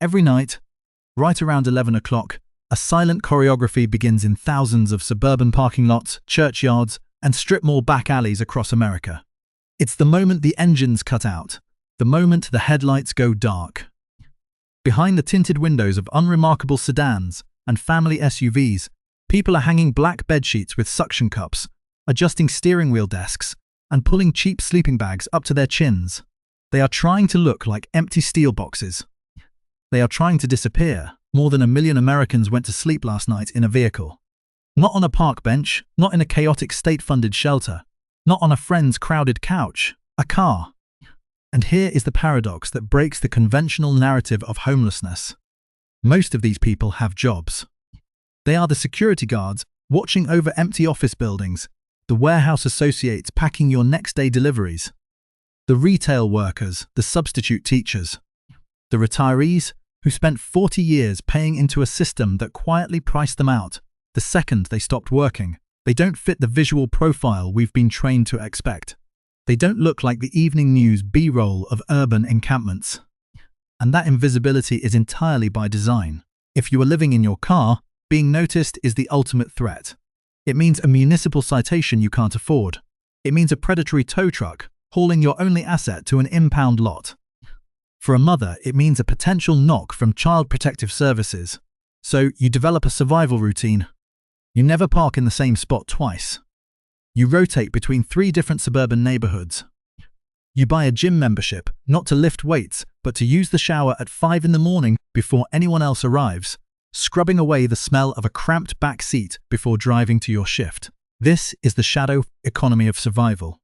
Every night, right around 11 o'clock, a silent choreography begins in thousands of suburban parking lots, churchyards, and strip mall back alleys across America. It's the moment the engines cut out, the moment the headlights go dark. Behind the tinted windows of unremarkable sedans and family SUVs, people are hanging black bedsheets with suction cups, adjusting steering wheel desks, and pulling cheap sleeping bags up to their chins. They are trying to look like empty steel boxes. They are trying to disappear. More than 1 million Americans went to sleep last night in a vehicle. Not on a park bench, not in a chaotic state-funded shelter, not on a friend's crowded couch, a car. And here is the paradox that breaks the conventional narrative of homelessness. Most of these people have jobs. They are the security guards watching over empty office buildings, the warehouse associates packing your next day deliveries, the retail workers, the substitute teachers, the retirees who spent 40 years paying into a system that quietly priced them out the second they stopped working. They don't fit the visual profile we've been trained to expect. They don't look like the evening news B-roll of urban encampments. And that invisibility is entirely by design. If you are living in your car, being noticed is the ultimate threat. It means a municipal citation you can't afford. It means a predatory tow truck hauling your only asset to an impound lot. For a mother, it means a potential knock from Child Protective Services. So you develop a survival routine. You never park in the same spot twice. You rotate between 3 different suburban neighborhoods. You buy a gym membership, not to lift weights, but to use the shower at 5 in the morning before anyone else arrives, scrubbing away the smell of a cramped back seat before driving to your shift. This is the shadow economy of survival.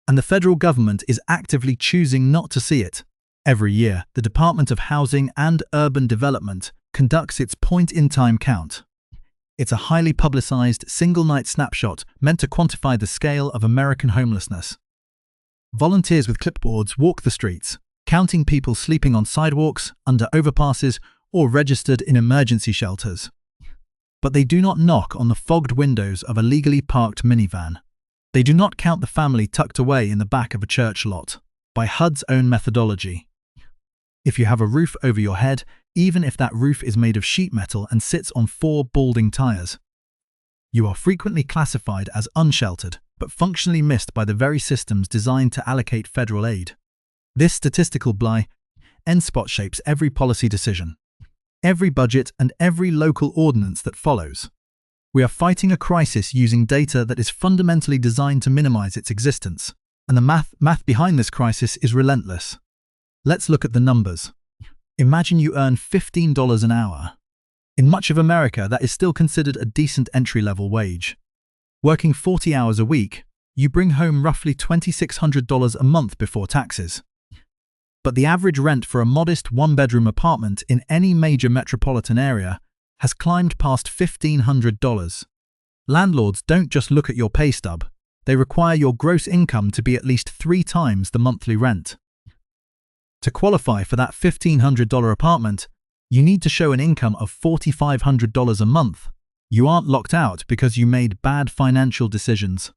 And the federal government is actively choosing not to see it. Every year, the Department of Housing and Urban Development conducts its point-in-time count. It's a highly publicized, single-night snapshot meant to quantify the scale of American homelessness. Volunteers with clipboards walk the streets, counting people sleeping on sidewalks, under overpasses, or registered in emergency shelters. But they do not knock on the fogged windows of a legally parked minivan. They do not count the family tucked away in the back of a church lot. By HUD's own methodology, if you have a roof over your head, even if that roof is made of sheet metal and sits on 4 balding tires, you are frequently classified as unsheltered, but functionally missed by the very systems designed to allocate federal aid. This statistical blind spot shapes every policy decision, every budget, and every local ordinance that follows. We are fighting a crisis using data that is fundamentally designed to minimize its existence, and the math behind this crisis is relentless. Let's look at the numbers. Imagine you earn $15 an hour. In much of America, that is still considered a decent entry-level wage. Working 40 hours a week, you bring home roughly $2,600 a month before taxes. But the average rent for a modest 1-bedroom apartment in any major metropolitan area has climbed past $1,500. Landlords don't just look at your pay stub. They require your gross income to be at least 3 times the monthly rent. To qualify for that $1,500 apartment, you need to show an income of $4,500 a month. You aren't locked out because you made bad financial decisions.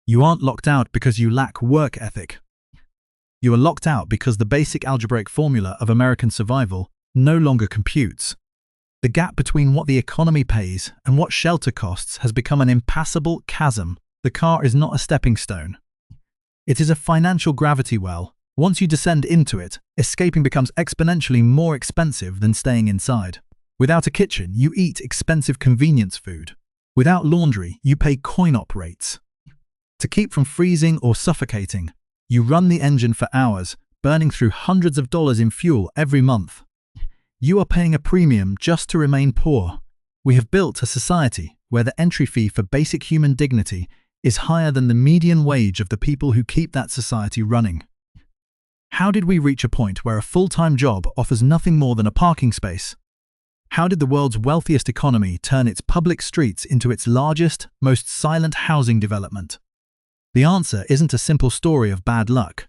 You aren't locked out because you lack work ethic. You are locked out because the basic algebraic formula of American survival no longer computes. The gap between what the economy pays and what shelter costs has become an impassable chasm. The car is not a stepping stone. It is a financial gravity well. Once you descend into it, escaping becomes exponentially more expensive than staying inside. Without a kitchen, you eat expensive convenience food. Without laundry, you pay coin-op rates. To keep from freezing or suffocating, you run the engine for hours, burning through hundreds of dollars in fuel every month. You are paying a premium just to remain poor. We have built a society where the entry fee for basic human dignity is higher than the median wage of the people who keep that society running. How did we reach a point where a full-time job offers nothing more than a parking space? How did the world's wealthiest economy turn its public streets into its largest, most silent housing development? The answer isn't a simple story of bad luck.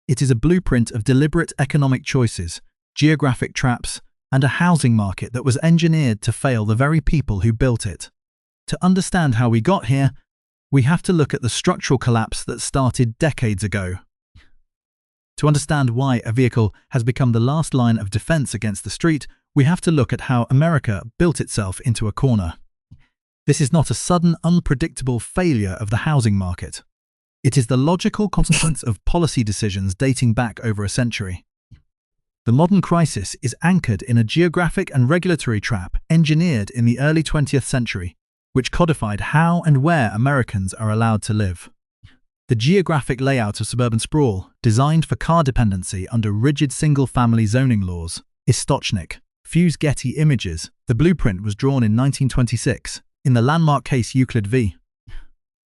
It is a blueprint of deliberate economic choices, geographic traps, and a housing market that was engineered to fail the very people who built it. To understand how we got here, we have to look at the structural collapse that started decades ago. To understand why a vehicle has become the last line of defense against the street, we have to look at how America built itself into a corner. This is not a sudden, unpredictable failure of the housing market. It is the logical consequence of policy decisions dating back over a century. The modern crisis is anchored in a geographic and regulatory trap engineered in the early 20th century, which codified how and where Americans are allowed to live. The geographic layout of suburban sprawl, designed for car dependency under rigid single-family zoning laws, is Stochnik. Fuse Getty Images. The blueprint was drawn in 1926 in the landmark case Euclid v.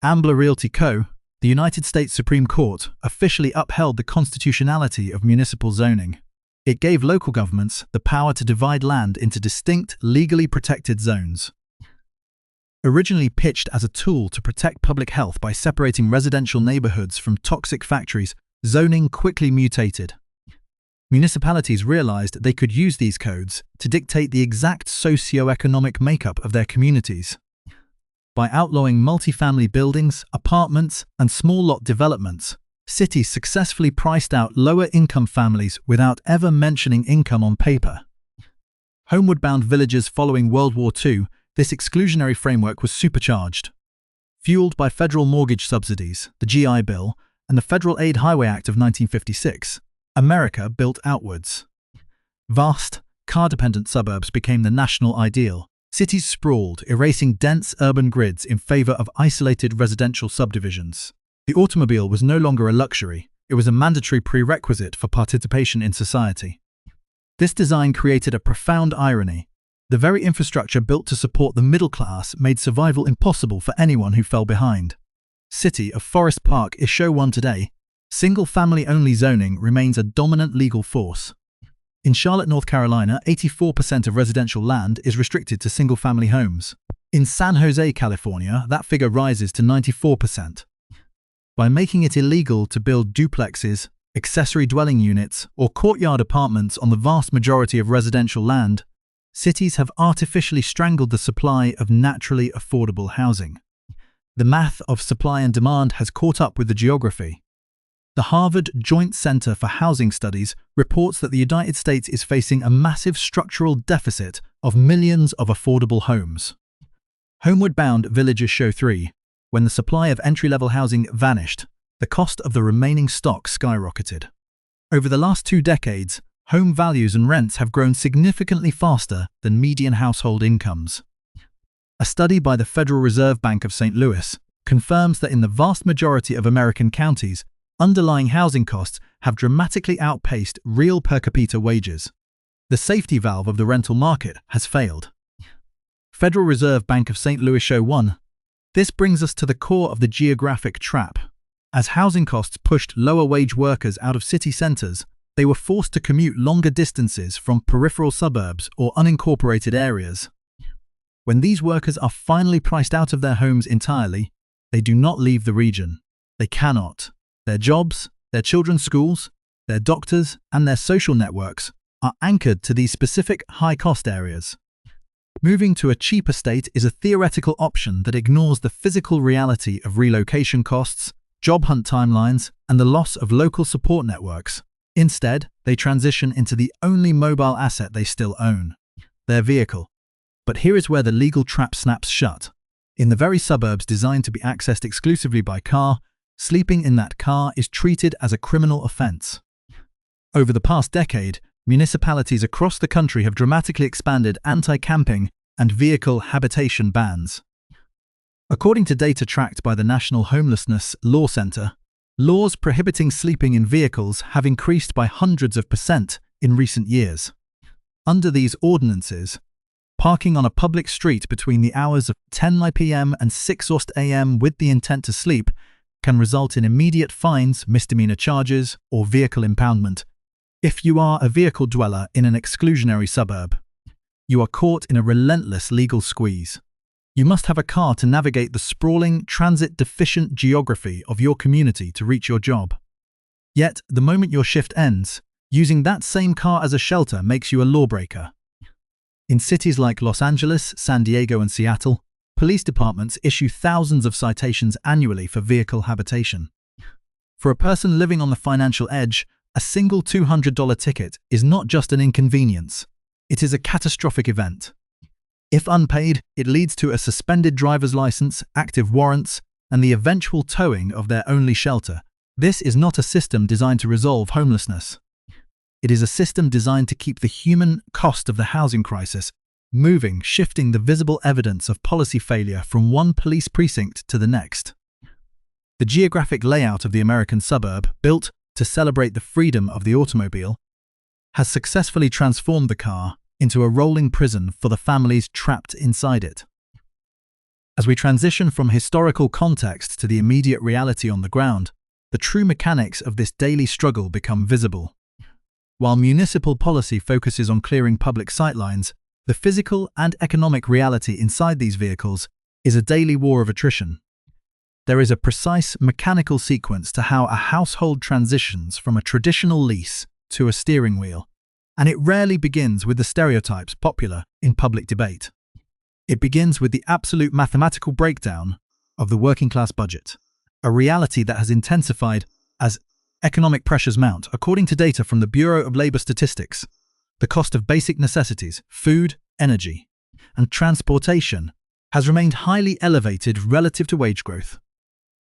Ambler Realty Co. The United States Supreme Court officially upheld the constitutionality of municipal zoning. It gave local governments the power to divide land into distinct, legally protected zones. Originally pitched as a tool to protect public health by separating residential neighborhoods from toxic factories, zoning quickly mutated. Municipalities realized they could use these codes to dictate the exact socio-economic makeup of their communities. By outlawing multifamily buildings, apartments, and small lot developments, cities successfully priced out lower-income families without ever mentioning income on paper. Homeward-bound villages following World War II, this exclusionary framework was supercharged. Fueled by federal mortgage subsidies, the GI Bill, and the Federal Aid Highway Act of 1956, America built outwards. Vast, car-dependent suburbs became the national ideal. Cities sprawled, erasing dense urban grids in favor of isolated residential subdivisions. The automobile was no longer a luxury, it was a mandatory prerequisite for participation in society. This design created a profound irony. The very infrastructure built to support the middle class made survival impossible for anyone who fell behind. City of Forest Park is show one today. Single-family-only zoning remains a dominant legal force. In Charlotte, North Carolina, 84% of residential land is restricted to single-family homes. In San Jose, California, that figure rises to 94%. By making it illegal to build duplexes, accessory dwelling units, or courtyard apartments on the vast majority of residential land, cities have artificially strangled the supply of naturally affordable housing. The math of supply and demand has caught up with the geography. The Harvard Joint Center for Housing Studies reports that the United States is facing a massive structural deficit of millions of affordable homes. Homeward-bound villages show 3. When the supply of entry-level housing vanished, the cost of the remaining stock skyrocketed. Over the last 2 decades, home values and rents have grown significantly faster than median household incomes. A study by the Federal Reserve Bank of St. Louis confirms that in the vast majority of American counties, underlying housing costs have dramatically outpaced real per capita wages. The safety valve of the rental market has failed. Federal Reserve Bank of St. Louis show 1. This brings us to the core of the geographic trap. As housing costs pushed lower-wage workers out of city centers, they were forced to commute longer distances from peripheral suburbs or unincorporated areas. When these workers are finally priced out of their homes entirely, they do not leave the region. They cannot. Their jobs, their children's schools, their doctors, and their social networks are anchored to these specific high-cost areas. Moving to a cheaper state is a theoretical option that ignores the physical reality of relocation costs, job hunt timelines, and the loss of local support networks. Instead, they transition into the only mobile asset they still own, their vehicle. But here is where the legal trap snaps shut. In the very suburbs designed to be accessed exclusively by car, sleeping in that car is treated as a criminal offense. Over the past decade, municipalities across the country have dramatically expanded anti-camping and vehicle habitation bans. According to data tracked by the National Homelessness Law Center, laws prohibiting sleeping in vehicles have increased by hundreds of % in recent years. Under these ordinances, parking on a public street between the hours of 10 p.m. and 6 a.m. with the intent to sleep can result in immediate fines, misdemeanor charges, or vehicle impoundment. If you are a vehicle dweller in an exclusionary suburb, you are caught in a relentless legal squeeze. You must have a car to navigate the sprawling, transit-deficient geography of your community to reach your job. Yet, the moment your shift ends, using that same car as a shelter makes you a lawbreaker. In cities like Los Angeles, San Diego, and Seattle, police departments issue thousands of citations annually for vehicle habitation. For a person living on the financial edge, A single $200 ticket is not just an inconvenience, it is a catastrophic event. If unpaid, it leads to a suspended driver's license, active warrants, and the eventual towing of their only shelter. This is not a system designed to resolve homelessness. It is a system designed to keep the human cost of the housing crisis moving, shifting the visible evidence of policy failure from one police precinct to the next. The geographic layout of the American suburb, built to celebrate the freedom of the automobile, has successfully transformed the car into a rolling prison for the families trapped inside it. As we transition from historical context to the immediate reality on the ground, the true mechanics of this daily struggle become visible. While municipal policy focuses on clearing public sightlines, the physical and economic reality inside these vehicles is a daily war of attrition. There is a precise mechanical sequence to how a household transitions from a traditional lease to a steering wheel, and it rarely begins with the stereotypes popular in public debate. It begins with the absolute mathematical breakdown of the working-class budget, a reality that has intensified as economic pressures mount. According to data from the Bureau of Labor Statistics, the cost of basic necessities, food, energy, and transportation has remained highly elevated relative to wage growth.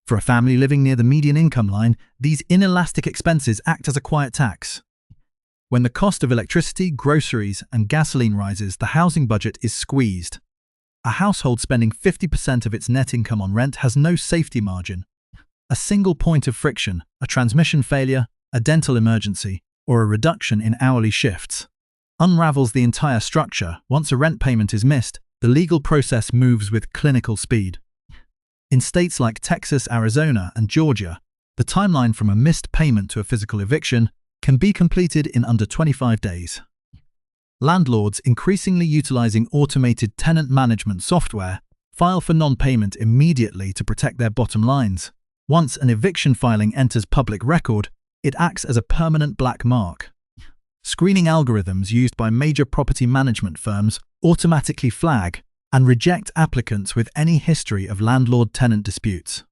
For a family living near the median income line, these inelastic expenses act as a quiet tax. When the cost of electricity, groceries, and gasoline rises, the housing budget is squeezed. A household spending 50% of its net income on rent has no safety margin. A single point of friction, a transmission failure, a dental emergency, or a reduction in hourly shifts, unravels the entire structure. Once a rent payment is missed, the legal process moves with clinical speed. In states like Texas, Arizona, and Georgia, the timeline from a missed payment to a physical eviction can be completed in under 25 days. Landlords, increasingly utilizing automated tenant management software, file for non-payment immediately to protect their bottom lines. Once an eviction filing enters public record, it acts as a permanent black mark. Screening algorithms used by major property management firms automatically flag and reject applicants with any history of landlord-tenant disputes,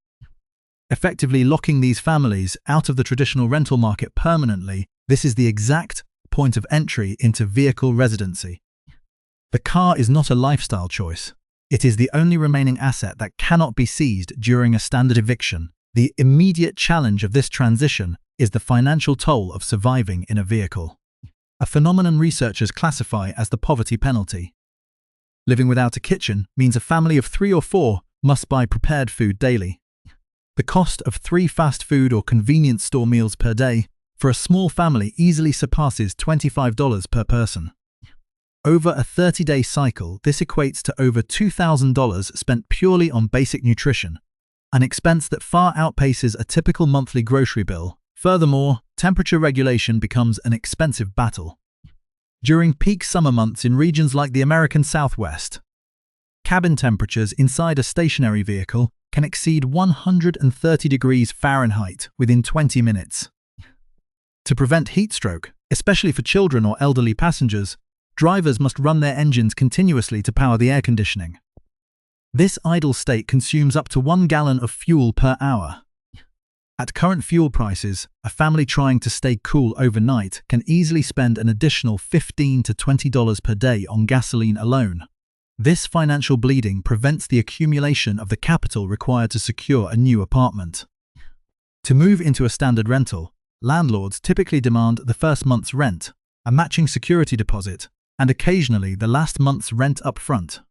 effectively locking these families out of the traditional rental market permanently. This is the exact point of entry into vehicle residency. The car is not a lifestyle choice. It is the only remaining asset that cannot be seized during a standard eviction. The immediate challenge of this transition is the financial toll of surviving in a vehicle, a phenomenon researchers classify as the poverty penalty. Living without a kitchen means a family of 3 or 4 must buy prepared food daily. The cost of 3 fast food or convenience store meals per day for a small family easily surpasses $25 per person. Over a 30-day cycle, this equates to over $2,000 spent purely on basic nutrition, an expense that far outpaces a typical monthly grocery bill. Furthermore, temperature regulation becomes an expensive battle. During peak summer months in regions like the American Southwest, cabin temperatures inside a stationary vehicle can exceed 130 degrees Fahrenheit within 20 minutes. To prevent heat stroke, especially for children or elderly passengers, drivers must run their engines continuously to power the air conditioning. This idle state consumes up to 1 gallon of fuel per hour. At current fuel prices, a family trying to stay cool overnight can easily spend an additional $15 to $20 per day on gasoline alone. This financial bleeding prevents the accumulation of the capital required to secure a new apartment. To move into a standard rental, landlords typically demand the first month's rent, a matching security deposit, and occasionally the last month's rent up front.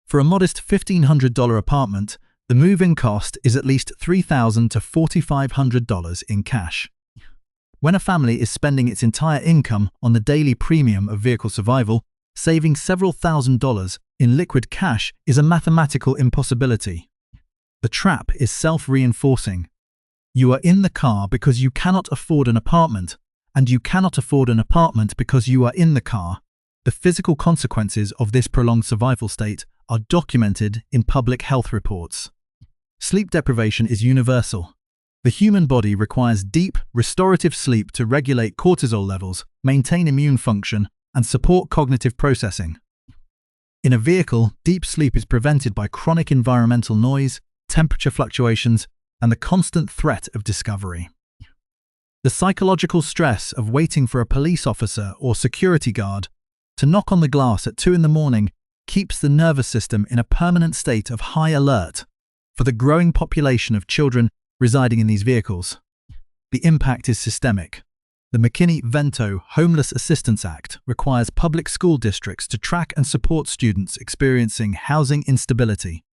For a modest $1,500 apartment, the move-in cost is at least $3,000 to $4,500 in cash. When a family is spending its entire income on the daily premium of vehicle survival, saving several $1,000s in liquid cash is a mathematical impossibility. The trap is self-reinforcing. You are in the car because you cannot afford an apartment, and you cannot afford an apartment because you are in the car. The physical consequences of this prolonged survival state are documented in public health reports. Sleep deprivation is universal. The human body requires deep, restorative sleep to regulate cortisol levels, maintain immune function, and support cognitive processing. In a vehicle, deep sleep is prevented by chronic environmental noise, temperature fluctuations, and the constant threat of discovery. The psychological stress of waiting for a police officer or security guard to knock on the glass at 2 in the morning keeps the nervous system in a permanent state of high alert. For the growing population of children residing in these vehicles, the impact is systemic. The McKinney-Vento Homeless Assistance Act requires public school districts to track and support students experiencing housing instability.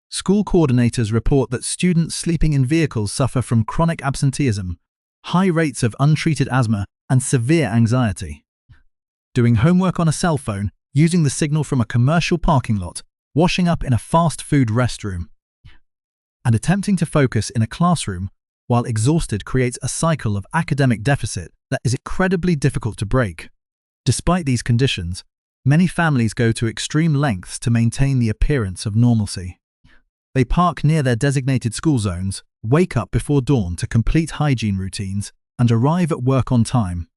School coordinators report that students sleeping in vehicles suffer from chronic absenteeism, high rates of untreated asthma, and severe anxiety. Doing homework on a cell phone, using the signal from a commercial parking lot, washing up in a fast food restroom, and attempting to focus in a classroom while exhausted creates a cycle of academic deficit that is incredibly difficult to break. Despite these conditions, many families go to extreme lengths to maintain the appearance of normalcy. They park near their designated school zones, wake up before dawn to complete hygiene routines, and arrive at work on time.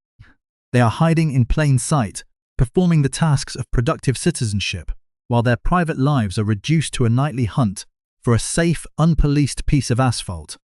They are hiding in plain sight, performing the tasks of productive citizenship, while their private lives are reduced to a nightly hunt for a safe, unpoliced piece of asphalt.